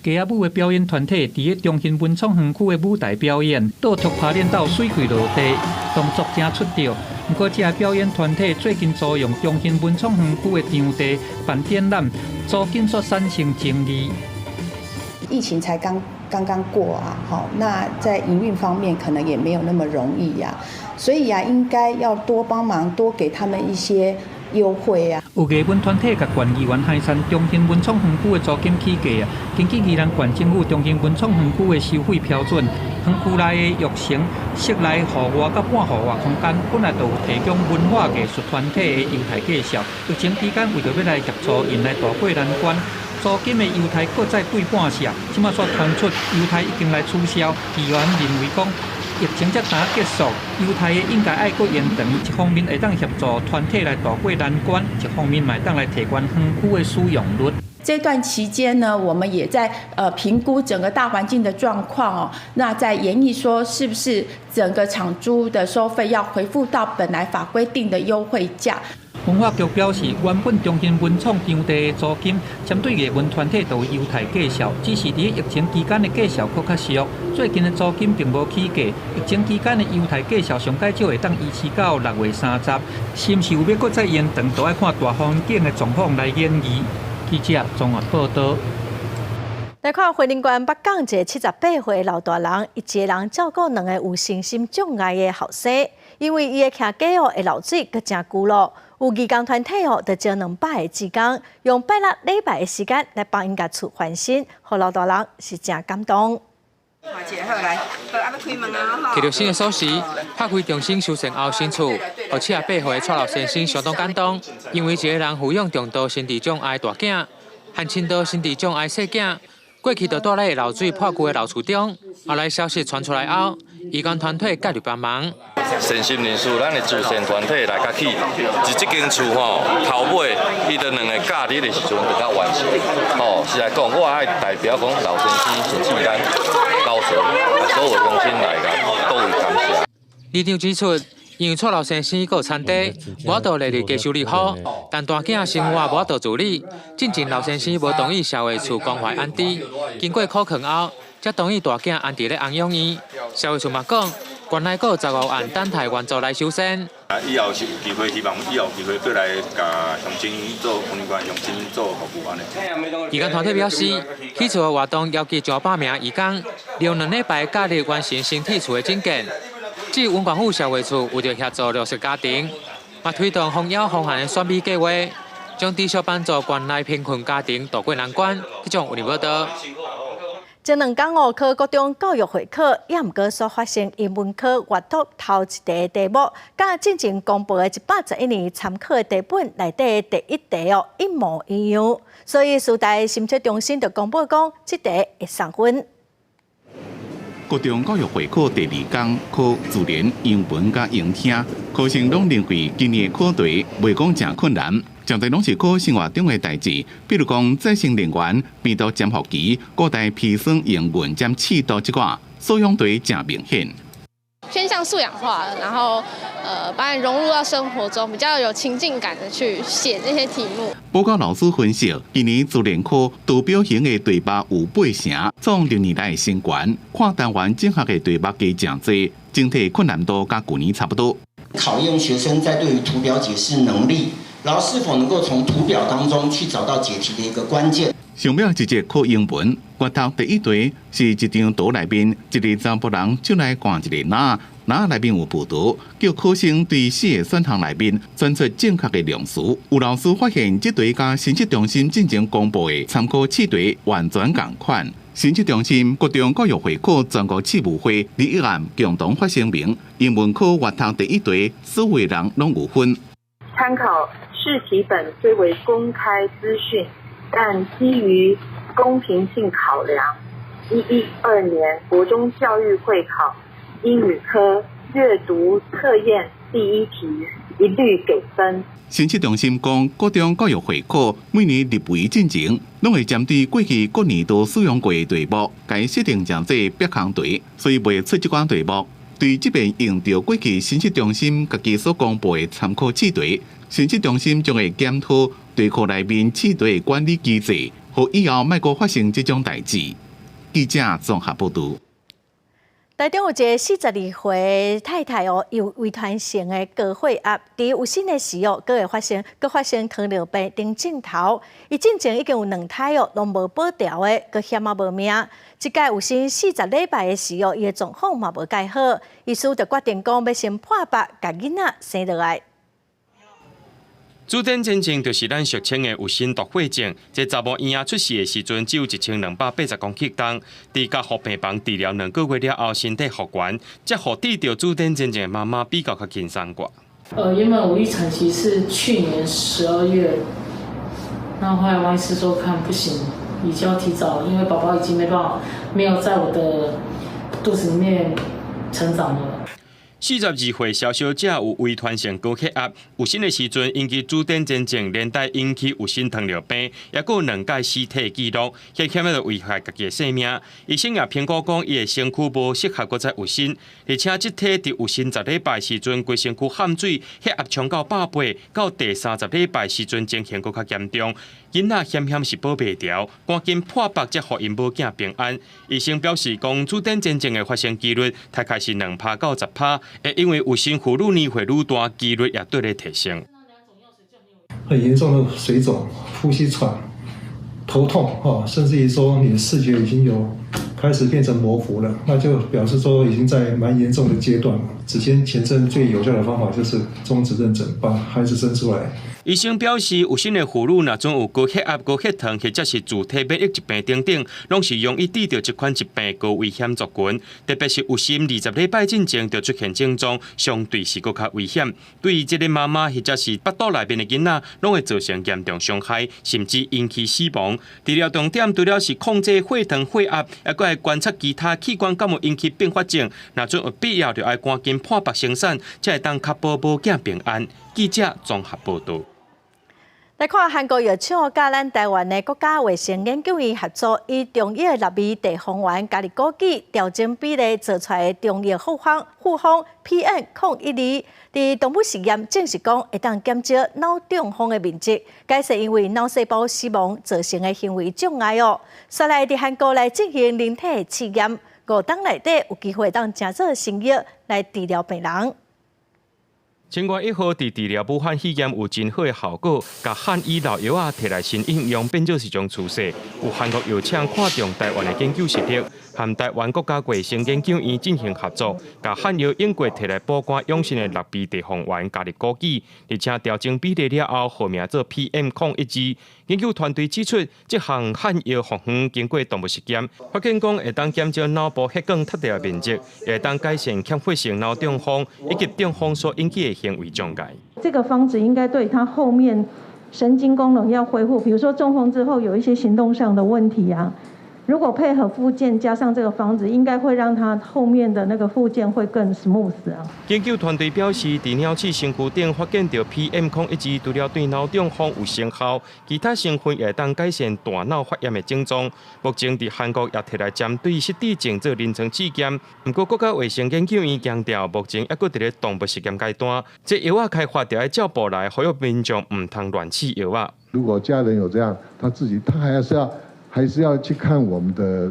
街舞的表演团体伫个中兴文创园区的舞台表演，倒突破练到水开落地，动作真出调。不过，这表演团体最近租用中兴文创园区的场地办展览，租金所产生争议。疫情才刚刚过那在营运方面可能也没有那么容易所以应该要多帮忙，多给他们一些优惠有艺文团体甲县议员海山中兴文创园区的租金起价根据宜兰县政府中兴文创园区的收费标准，园区内的浴城、室内户外甲半户外空间本来就有提供文化艺术团体的优待介绍，疫情期间为着要来协助因来大过难关，租金的优待搁再对半下，即马所传出优待已经来取消，议员认为讲。疫情才打结束，优待的应该爱搁延长，一方面会当协助团体来渡过难关，一方面嘛当来提高园区的使用率。这段期间呢，我们也在评估整个大环境的状况那在研议说是不是整个场租的收费要恢复到本来法规定的优惠价。文化局表示，原本中兴文创场地的租金针对艺文团体都有优待介绍，只是伫疫情期间的介绍较较俗。最近的租金并无起价，疫情期间的优待介绍上介少会当延期到6月30，是毋是有要搁再延长，都要看大环境的状况来研议。记者综合报道。来看惠林县北港一个78岁老大人，伊一个人照顾2个有身心障碍的后生，因为伊的徛家会漏水，搁真久咯。有义工团体就招200个志工，用拜六礼拜的时间来帮因家厝翻新，互老大人是真感动。摕到新的锁匙，拍开重新修缮后新厝，互78岁的蔡老先生相当感动，因为一个人抚养重度身体障碍大囝，和轻度身体障碍细囝，过去就住咧漏水破旧的老厝中，后来消息传出来后，义工团体介入帮忙。善心人士，咱的慈善团体来甲去，是这间厝头尾伊的2个假日的时阵就较完成。是来讲，我爱代表讲老先生，甚至咱老师所有乡亲来甲各位感谢。李长指出，因为蔡老先生有产地，无法度立即加修理好，但大囝生活无法度自理，进前老先生无同意社会处关怀安置，经过考劝后，才同意大囝安置咧安养院。社会处嘛讲。原来还有15案等待援助来修缮。以后是有机会，希望以后有机会再来甲乡亲做婚姻关乡亲做服务安尼。义工团体表示，起厝的活动邀集200名义工，利用2礼拜假日完成新体厝的整建。至于文管府社会处为着协助60家庭，嘛推动丰饶丰汉的选美计划，将持续帮助县内贫困家庭渡过难关。这种有报道。前2天考各种教育会考，也毋过所发生英文科阅读头一题的题目，甲进前公布的111年参考的题本内底第1题一模一样，所以师大审查中心就公布讲，这题会送分。高中教育会考第2天考自然、英文甲英听，考生拢认为今年考题袂讲真困难，上侪拢是考生活中的代志，比如讲再生能源、病毒潜伏期、古代皮酸盐分占气度这块，素养题真明显。偏向素养化，然后把你融入到生活中，比较有情境感的去写这些题目。报告老师分析，今年自然科图表型的题目有8成，从6年来的升悬，看单元整合的题目加真多，整体困难度跟去年差不多。考验学生在对于图表解释能力，然后是否能够从图表当中去找到解题的一个关键。上面一节考英文，月头第一题是一张图内面一个查甫人就来挂一个篮，篮内面有葡萄，叫考生对4个选项内面选出正确的量词。有老师发现，这题甲成绩中心进行公布的参考试题完全同款。成绩中心国中教育会考全国事务会1案共同发声明，英文科月头第一题所有人拢有分。参考试题本虽为公开资讯，但基于公平性考量，112年国中教育会考英语科阅读测验第1题一律给分。成绩中心讲，国中教育会考每年入围进程，拢会针对过去各年度使用过的题目，该设定成绩标项题，所以袂出这款题目。对这边用到过去成绩中心家己所公布的参考试题，成绩中心将会检讨题库内面试题的管理机制，好以后莫阁发生这种代志。记者综合报道。台中有一个42岁太太哦，有遗传性的高血压，伫有新的时哦，佫发生糖尿病顶镜头。伊进前已经有2胎哦，拢无保调的，佫险啊无命。即届有生40礼拜的时哦，伊的状况嘛无介好，医师就决定讲要先破腹，甲囡仔生落来。主典真症就是咱俗称的有心毒血症，这查某婴儿出世的时阵只有1280公克重，伫甲护病房治疗2个月了后，身体复原，才互治疗主典真症的妈妈比较较轻松过。原本我预产期是去年12月，那后来王医师说看不行，已经要提早，因为宝宝已经没有在我的肚子里面成长了。42岁小小姐有遗传性高血压，有生的时阵引起主典真症，连带引起有心糖尿病，也有2届死体记录，险险要危害家己的性命。医生也评估讲，伊的身躯无适合搁再有心，而且这体伫有心10礼拜时阵，规身躯含水，血压冲到180，到第30礼拜时阵情形搁较严重。囡仔险险是保袂掉，赶紧破腹才互因母囝平安。医生表示，讲主典真症的发生几率大概是2%到10%，会因为有心妇女年会愈大，几率也对咧提升。很严重的水肿、呼吸喘、头痛甚至于说你的视觉已经有开始变成模糊了，那就表示说已经在蛮严重的阶段了。子笺前症最有效的方法就是终止妊娠，把孩子生出来。医生表示，有新的妇女若总有高血压、高血糖或者是自体免疫疾病等等，拢是容易治疗这款疾病高危险族群。特别是有心20礼拜进前就出现症状，相对是更较危险。对于这个妈妈或者是腹肚内面的囡仔，拢会造成严重伤害，甚至引起死亡。治疗重点除了是控制血糖、血压，还佫会观察其他器官敢有引起并发症。若准有必要，就要赶紧破腹生产，才会当确保母囝平安。记者综合报道。来看韩国药厂甲咱台湾的国家卫生研究院合作，以中药纳米地黄丸咖喱枸杞调整比例做出来的中药复方 PM012，伫动物实验证实讲会当减少脑中风的面积，解释因为脑细胞死亡造成的行为障碍哦。率来伫韩国来进行人体试验，5天内底有机会当正做成药来治疗病人。10月1号，伫治疗武汉肺炎有真好的效果，甲汉医老药啊摕来新应用，变做是种趋势。有韩国药厂看中台湾的研究实力，和台湾国家卫生研究院进行合作，甲汉药英国摕来保管养生的纳米地黄丸咖喱枸杞，而且调整比例了后，号名做 PM012。研究团队指出，这项汉药复方经过动物实验，发现讲会当减少脑部血管脱掉的面积，会当改善欠血性脑中风以及中风所引起的行为障碍。这个方子应该对他后面神经功能要恢复，比如说中风之后有一些行动上的问题啊，如果配合附件加上这个房子，应该会让它后面的那个附件会更 smooth 啊。研究团队表示，伫鸟鼠身躯顶发现到 PM0.1，除了对脑中风有成效，其他成分也当改善大脑发炎的症状。目前伫韩国也摕来针对失智症做临床试验。不过，国家卫生研究院强调，目前还阁伫咧动物实验阶段。这药啊开发就要照步来，呼吁民众唔通乱吃药啊。如果家人有这样，他还是要去看我们的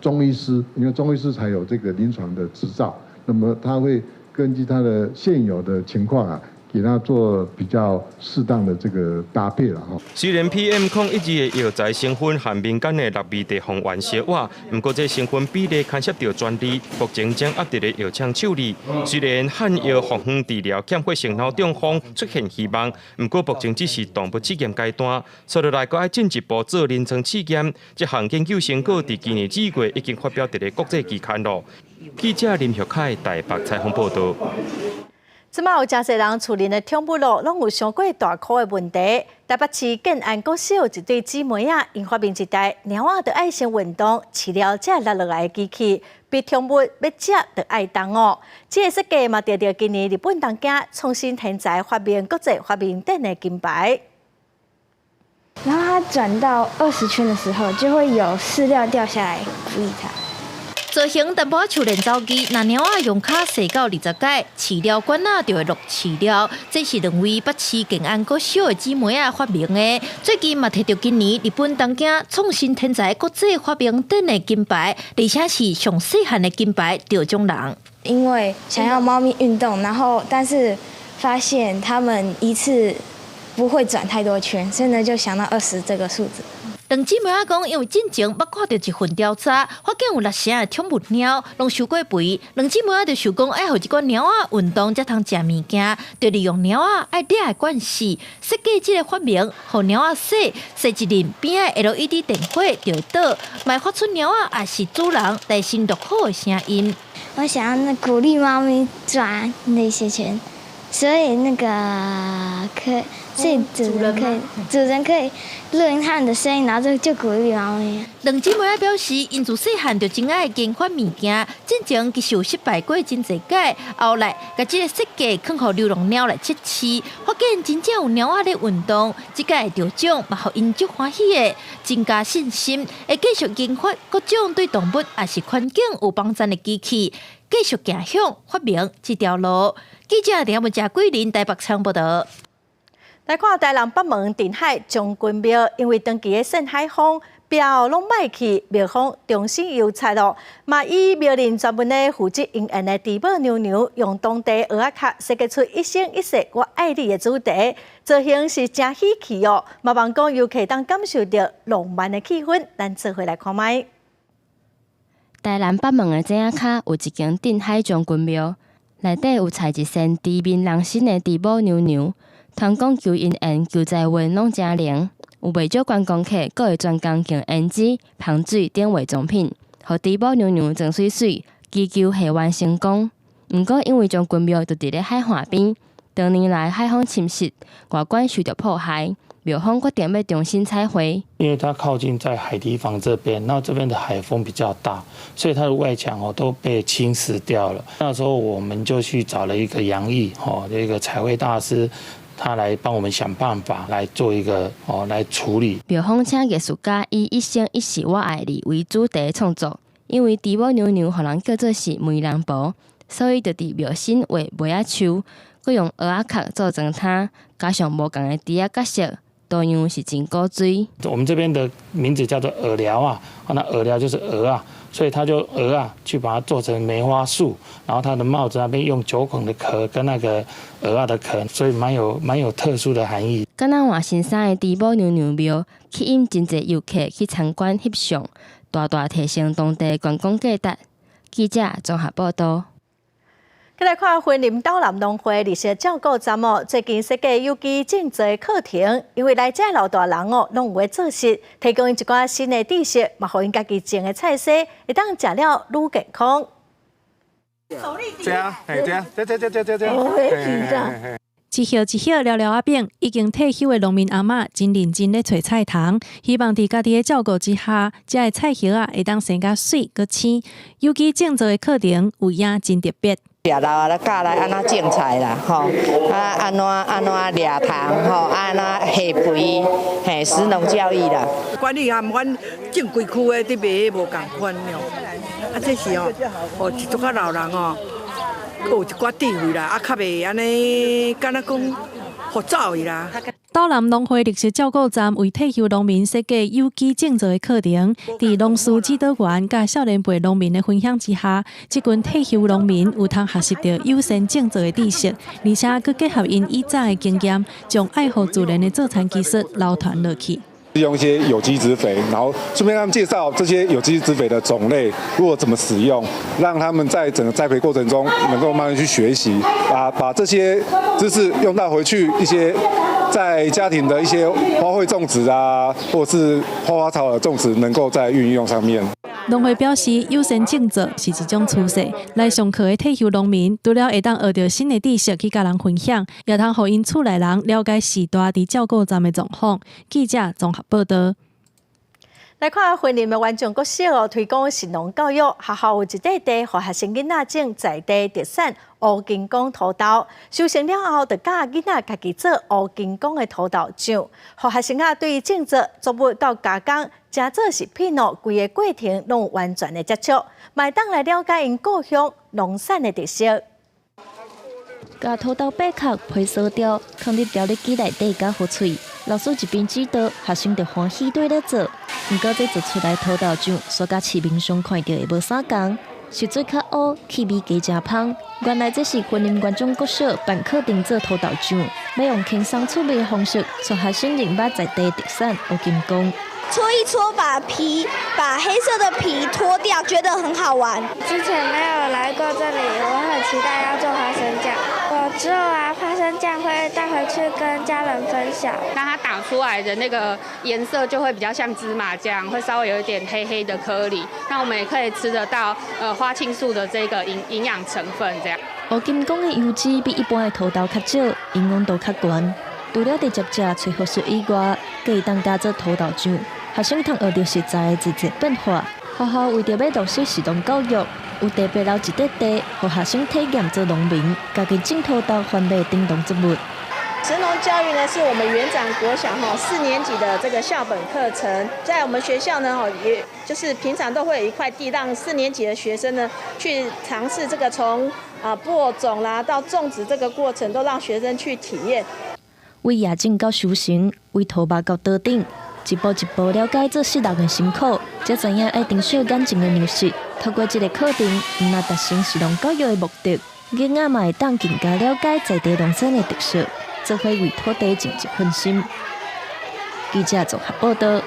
中医师，因为中医师才有这个临床的执照。那么他会根据他的现有的情况啊，给他做比较适当的这个搭配了哈。虽然 PM0.1的药材成分和民间的氯味地黄原小瓦，不过这成分比例牵涉到专利，目前正压伫咧药厂处理。虽然汉药复方治疗欠血性脑中风出现希望，不过目前只是动物试验阶段，接落来还要进一步做临床试验。这项研究成果伫今年2月已经发表伫咧国际期刊咯。记者林玉凯台北采访报道。即马有真侪人厝邻的宠物咯，拢有上过大块的问题。台北市建安国小一对姊妹啊，因发明一台猫仔的爱心运动，饲了才落来的机器，比宠物要食就爱动哦。这个设计嘛，得到今年日本当家创新天才发明国际发明展的金牌。然后它转到20圈的时候，就会有饲料掉下来鼓励它。造型淡薄像练走机，那猫仔用脚踅到20阶，饲料管仔就会落饲料。这是两位北市建安国小的姊妹仔发明的。最近嘛，摕到今年日本当家创新天才国际发明展的金牌，而且是上细汉的金牌得奖人。因为想要猫咪运动，但是发现它们一次不会转太多圈，所以呢就想到20这个数字。两姊妹仔讲，因为进前捌看到一份调查，发现有6成的宠物猫拢受过肥。两姊妹仔就想讲，爱互这个猫仔运动才通食物件，就利用猫仔爱抓的惯势，设计这个发明，互猫仔洗一轮边的 LED 电火就会倒，卖发出猫仔也是主人内心乐好的声音。我想要鼓励猫咪转那些圈，所以主人可以录音他们的声音，然后就鼓励猫咪。两姊妹仔表示，因自细汉就真爱研发物件，进前其实有失败过真侪届，后来甲这个设计放互流浪猫来测试，发现真正有猫仔咧运动，这届得奖嘛，互因足欢喜的，增加信心，会继续研发各种对动物也是环境有帮助的机器，继续走向发明这条路。记者林文嘉桂林台北采访报道。来看台南北门镇海将军庙，因为长期的盛海风，庙拢卖去，庙方重新油漆咯。嘛以庙内专门的负责营运的地保娘娘，用当地蚵仔壳设计出一生一世我爱你的主题，造型是真喜气哦。嘛望讲游客当感受到浪漫的气氛，咱做回来看卖。台南北门的镇仔骹有一间镇海将军庙，内底有采一身地面人身的地保娘娘。团讲求姻缘、求财运拢真灵，有袂少观光客，阁会专工用胭脂、香水等化妆品，互地保娘娘装水水，祈求下愿成功。毋过因为将军庙就伫咧海岸边，多年来海风侵蚀，外观受到破坏，庙方决定要重新彩绘。因为它靠近在海堤防这边，那这边的海风比较大，所以它的外墙都被侵蚀掉了。那时候我们就去找了一个杨毅这个彩绘大师。他来帮我们想办法来做一个来处理。庙方请艺术家以一生一世我爱你为主题创作，因为地保娘娘互人叫做是媒人婆，所以就伫庙身画梅仔树，佮用蚵仔壳做装它，加上无共的猪仔角色，多样是真古锥。我们这边的名字叫做饵寮啊，那饵寮就是鹅啊。所以他就鹅啊，去把它做成梅花树，然后它的帽子那边用9孔的壳跟那个鹅啊的壳，所以蛮有特殊的含义。敢若换新衫的地保娘娘庙，吸引真侪游客去参观翕相，大大提升当地观光价值。记者综合报道。再来看婚林岛南农会历史照顾站哦，最近设计有机种植课程，因为来这老大人哦，拢有会做事，提供一寡新的知识，嘛，互因家己种的菜色，会当食了愈健康。这样，这样，这。一叶一叶寥寥仔柄，已经退休的农民阿嬷真认真咧找菜汤，希望伫家己的照顾之下，这个菜叶啊会当生甲水佮青。有机种植的课程有影真特别。掠老啊，教来安怎种菜啦，吼，安怎掠糖，吼，安怎下肥，嘿，食农教育啦。管理含阮种规区的伫卖无共款了，这是哦，一组较老人哦。有一寡智慧啦，较袂安尼，敢若讲复杂的啦。岛南农会绿色照顾站为退休农民设计有机种植的课程，伫农事指导员甲少年辈农民的分享之下，这群退休农民有通学习到友善种植的知识，而且佮结合因以前的经验，将爱护自然的做菜技术流传落去。用一些有机质肥，然后顺便让他们介绍这些有机质肥的种类，如何怎么使用，让他们在整个栽培过程中能够慢慢去学习，把这些知识用到回去一些在家庭的一些花卉种植啊，或者是花草的种植，能够在运用上面。农会表示，友善种植是一种趋势。来上课的退休农民，除了会当学到新的知识去甲人分享，也通互因厝内人了解时代伫照顾站的状况。记者综合报道。来看云林的县长角色推广食农教育，学校有一块地，互学生囡仔种在地特产乌金光土豆，收成了后，就教囡仔家己做乌金光的土豆酱，互学生对于种植作物到加工。食做食品哦，规个过程拢有完全的接触，卖当来了解因故乡农产的特色。甲土豆掰壳皮烧掉，放入调理机内底甲好脆。老师一边指导，学生就欢喜对咧做。不过这做出来土豆酱，所甲市面上看到的无啥共，是最较乌，气味加真香。原来这是云林县长角色办课程做土豆酱，要用轻松趣味的方式，让学生认捌在地特产乌金光。搓一搓，把黑色的皮脱掉，觉得很好玩。之前没有来过这里，我很期待要做花生酱。我之后花生酱会带回去跟家人分享。那它打出来的那个颜色就会比较像芝麻酱，会稍微有一点黑黑的颗粒。那我们也可以吃得到花青素的这个营养成分这样。乌金光的油脂比一般的土豆较少，营养度较高。除了直接食催化素以外，可以当加做土豆酱。学生通学到实在的自然变化。学校为着要落实食农教育，有特别留一块地，让学生体验做农民，家己种土豆贩卖叮咚作物。食农教育呢，是我们园长国小4年级的这个校本课程，在我们学校呢，也就是平常都会有一块地，让4年级的学生呢去尝试这个从播种啦到种植这个过程，都让学生去体验。为野种到收成，为土巴到刀顶。一步一步了解做食人的辛苦，才知影爱珍惜眼前的粮食。透过这个课程，唔但达成食农教育的目的，囡仔嘛会当更加了解在地农产的特色，做伙为土地尽一份心。记者综合报道。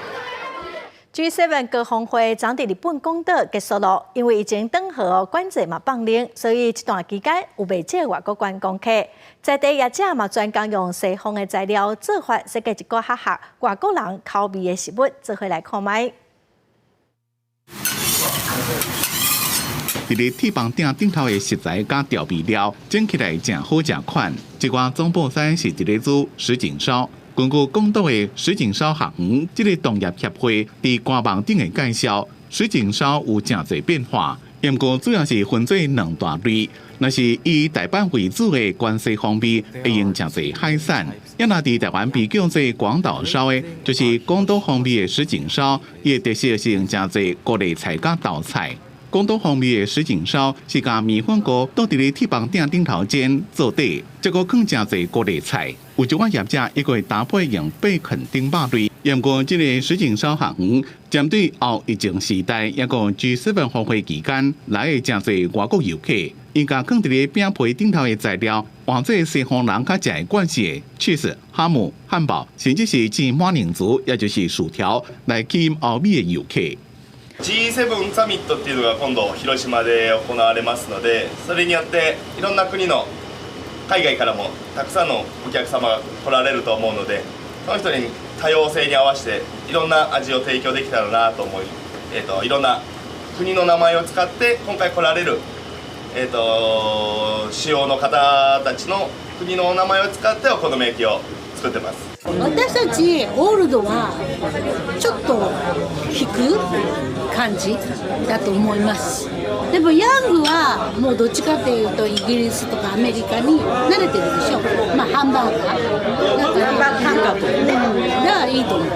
G7 高峰会昨伫日本广岛结束了，因为疫情等候管制嘛放零，所以这段期间有未少外国观光客。在地业者嘛专工用西方的材料做法，设计一个合外国人口味的食物，做伙来看卖。伫咧铁棒顶顶头的食材加调味料，整起来正好食款。一寡总部山是一个做什锦烧。根据广岛的什锦烧学园，这个农业协会伫官网顶的介绍，什锦烧有真侪变化，不过主要是分做两大类。那是以台湾为主的关西方面，会用真侪海产；也那伫台湾比较做广岛烧的，就是广岛方面的什锦烧，伊的特色是用真侪各类菜加豆菜。广岛方面的什锦烧是将面粉糊倒伫咧铁棒顶头煎做底，结果放真侪各类菜。有一寡业者亦会搭配用贝肯丁肉类。不过，这个什锦烧学园针对后疫情时代，也个 G7 峰会期间来的真侪外国游客，因甲放伫咧饼皮顶头的材料，换做西方人较食的惯性的 cheese、哈姆、汉堡，甚至是芝麻凝珠，也就是薯条，来吸引欧美的游客。G7 サミットっていうのが今度広島で行われますので、それによっていろんな国の海外からもたくさんのお客様が来られると思うので、その人に多様性に合わせていろんな味を提供できたらなと思い、いろんな国の名前を使って今回来られる、主要の方たちの国の名前を使ってお好み焼きを作ってます。私たちオールドはちょっと引く感じだと思います。でもヤングはもうどっちかというとイギリスとかアメリカに慣れてるでしょ。まあハンバーガーだから感覚だからいいと思う。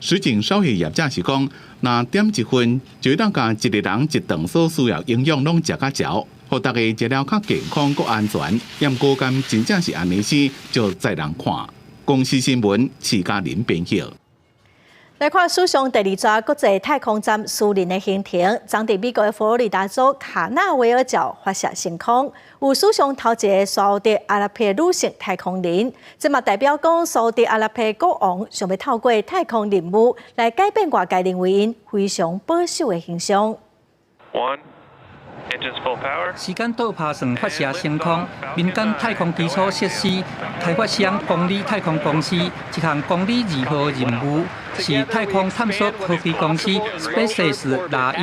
实情少业业者是讲，若点一份，就会当甲一个人一顿所需要营养拢食甲饱，互大家食了较健康、佮安全。验果敢真正是安尼时，就再人看。公司新闻，徐嘉玲编辑。来看史上第二座国际太空站私人的行程，将伫美国的佛罗里达州卡纳维尔角发射升空，有史上头一个沙特阿拉伯女性太空人，这嘛代表讲沙特阿拉伯国王想要透过太空任务来改变外界认为因非常保守的形象。时间倒拍算发射升空，民间太空基础设施开发商公理太空公司一项公理2号任务，是太空探索科技公司 SpaceX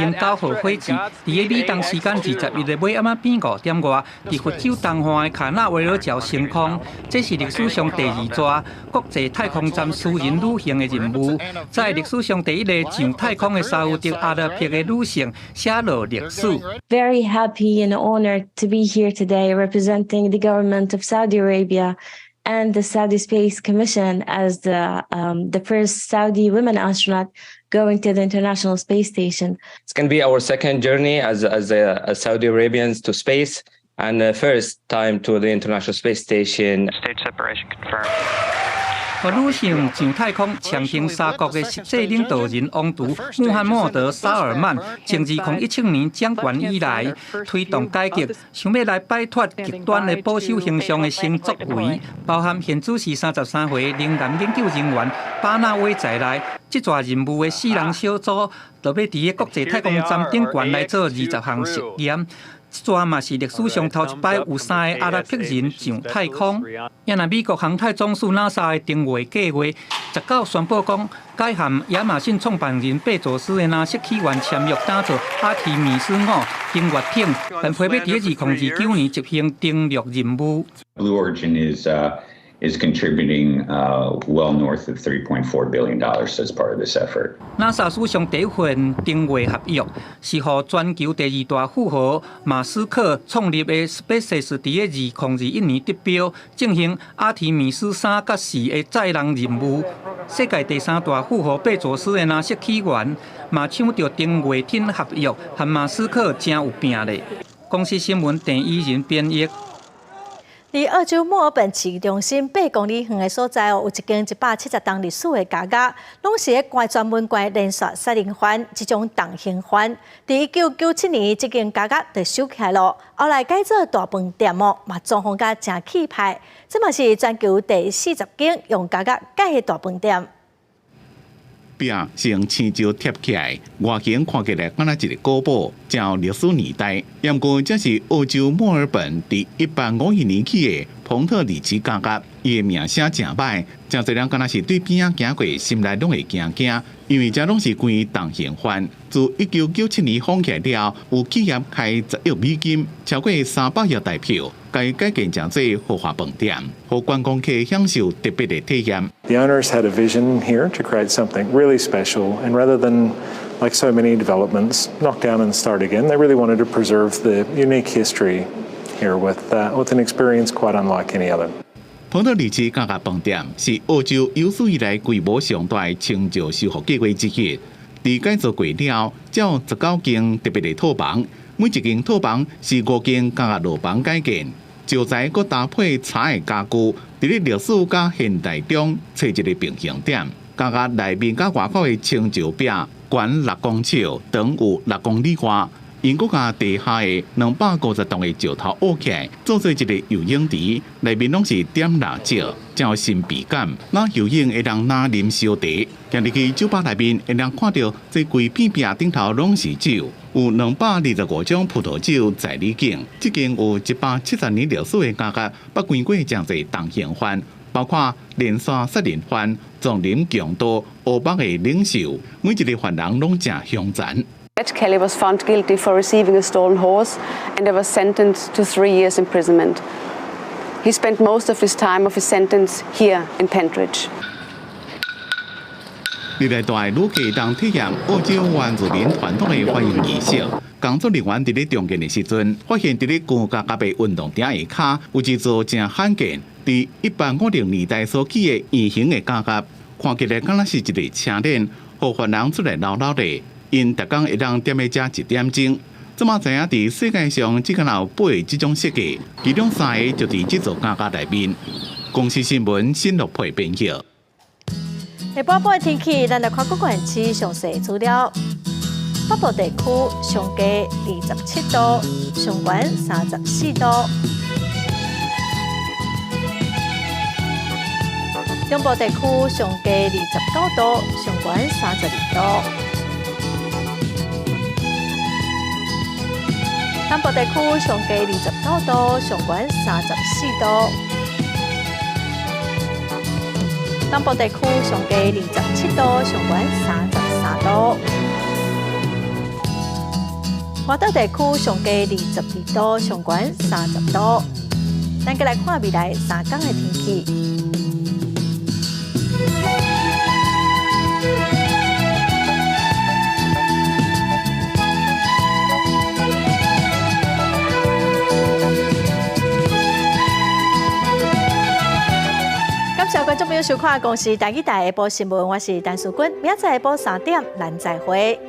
用9号火箭，伫个美东时间21日尾暗暝5点外，伫佛州东岸的卡纳维尔角升空。这是历史上第二座国际太空站私人旅行的任务，在历史上第一个上太空的沙特阿拉伯的女性写入历史。Very happy and honored to be here today representing the government of Saudi Arabia and the Saudi Space Commission as the first Saudi women astronaut going to the International Space Station. It's going to be our second journey as Saudi Arabians to space and the first time to the International Space Station. Stage separation confirmed. 和女性上太空强行三国的实际领导人王储穆罕默德·沙尔曼，从2017年掌权以来，推动改革，想要来摆脱极端的保守形象的新作为，包含现主是33岁仍然研究人员巴纳威在内，这座任务的4人小组，就要伫个国际太空站顶悬来做20项实验。这座嘛是历史上头一摆有3个阿拉伯人上太空。也那美国航太总署 NASA 的定位计划，19宣布讲，该含亚马逊创办人贝佐斯的NASA起源签约打造阿提米斯5登月艇，并配备伫2029年执行登陆任务。Blue Origin is contributing well north of $3.4 billion as part of this effort. NASA 史上第一份登月合约，是和全球第2大富豪马斯克创立的 SpaceX 伫个2021年得标，进行阿提米斯3甲4的载人任务。世界第3大富豪贝佐斯的NASA起源，嘛抢到登月艇合约，和马斯克真有拼咧。公司新闻第1人编译。伫澳洲墨尔本市中心8公里远的所在有一间170栋历史的家家，拢是咧专门关连续杀人犯这种重刑犯。伫1997年，这间家家就收起来了，后来改做大饭店嘛装潢甲真气派。这嘛是全球第40间用家家改的大饭店。壁是用青椒贴起来，外形看起来敢若一个古堡，真有历史年代。不过，这是澳洲墨尔本伫1852年起的彭特里奇家家，伊的名声真歹，真侪人敢若是对边仔行过，心内拢会惊惊，因为这拢是关于重刑犯。自1997年封起来了，有企业开10亿美金，超过300亿台票，该改建成做豪华饭店，互观光客享受特别的体验。The owners had a vision here to create something really special, and rather than like so many developments, knock down and start again, they really wanted to preserve the unique history here with an experience quite unlike any other. 彭特里奇家家饭店是澳洲有史以来规模上大的清照修复计划之一。伫改造过了，才有19间特别的套房，每一间套房是5间家家楼房改建，招财佮搭配茶的家具，伫咧历史甲现代中找一个平衡点。家家内面甲外口的清照壁，悬6公尺，长有6公里外。因国家地下的250栋的石头挖起来，做做一个游泳池，内面拢是点蜡烛，真有神秘感。那游泳会当拿啉烧茶，行入去酒吧内面会当看到这规片片顶头拢是酒，有225种葡萄酒在里景。这间有170年历史的家家，捌关过真侪重刑犯，包括连续杀人犯、壮林强盗、乌北的领袖，每一个犯人拢真凶残。Kelly was found guilty for receiving a stolen horse and was sentenced to 3 years imprisonment. he spent most of his time of his sentence here in Pentridge. 历来大女婿当体验澳洲原住民传统的欢迎仪式。工作人员伫咧中间的时阵，发现伫咧高架甲的运动顶下骹有一座正罕见，伫1850年代所起的圆形的架架，看起来敢若是一个车链，互犯人出来捞捞的。因逐工会当踮咧遮1点钟。即马知影伫世界上只敢有8个即种设计，其中3个就伫即座架架内面。公司新闻新乐配编辑。下晡的天气，咱来看各县市详细资料。北部地区上低27度，上悬34度；中部地区上低29度，上悬32度；南部地区上低29度，上悬34度。南部地区上低27度，上悬33度；华岛地区上低22度，上悬30度。咱再来看未来3天的天气。感谢观众朋友收看《公视台语台下晡新闻》，我是陈淑君，明仔载下晡3点，咱再会。